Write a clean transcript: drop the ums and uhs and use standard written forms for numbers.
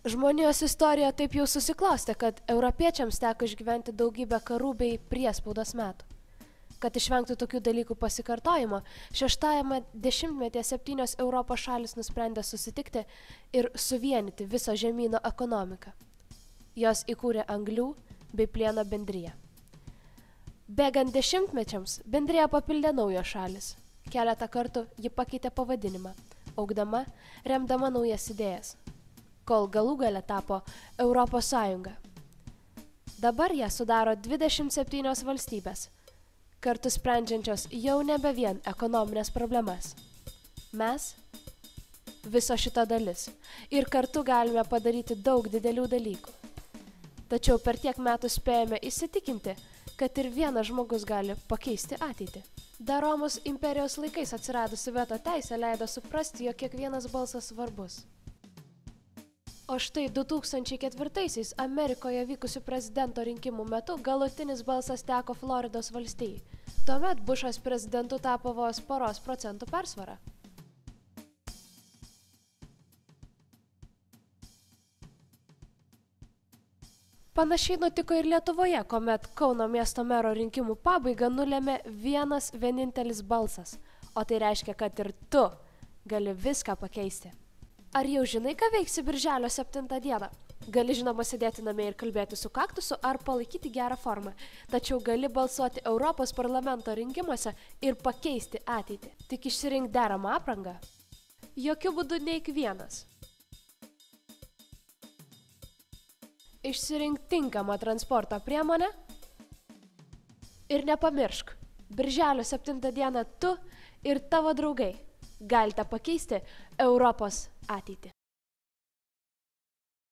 Žmonijos istorija taip jau susiklostė, kad europiečiams teko išgyventi daugybę karų bei priespaudos metų. Kad išvengtų tokių dalykų pasikartojimo, šeštajame dešimtmetyje 7 Europos šalis nusprendė susitikti ir suvienyti viso žemyno ekonomiką. Jos įkūrė anglių bei plieno bendriją. Bėgant dešimtmečiams, bendriją papildė naujos šalis. Keletą kartų ji pakeitė pavadinimą, augdama, remdama naujas idėjas, kol galų gale tapo Europos Sąjunga. Dabar ją sudaro 27 valstybės, kartu sprendžiančios jau nebe vien ekonominės problemas. Mes – viso šito dalis ir kartu galime padaryti daug didelių dalykų. Tačiau per tiek metų spėjome įsitikinti, kad ir vienas žmogus gali pakeisti ateitį. Dar Romos imperijos laikais atsiradusi veto teisė leido suprasti, jog kiekvienas balsas svarbus. O štai 2004-aisiais Amerikoje vykusių prezidento rinkimų metu galutinis balsas teko Floridos valstijai. Tuomet Bušas prezidentu tapo vos poros procentų persvara. Panašiai nutiko ir Lietuvoje, kuomet Kauno miesto mero rinkimų pabaigą nulėmė vienas vienintelis balsas, o tai reiškia, kad ir tu gali viską pakeisti. Ar jau žinai, ką veiksi birželio 7 dieną? Gali žinoma sėdėti namie ir kalbėti su kaktusu ar palaikyti gerą formą, tačiau gali balsuoti Europos parlamento rinkimuose ir pakeisti ateitį. Tik išsirink deramą aprangą. Jokiu būdu neik vienas. Išsirink tinkamą transporto priemonę ir nepamiršk, birželio 7 dieną tu ir tavo draugai galite pakeisti Europos ateitį.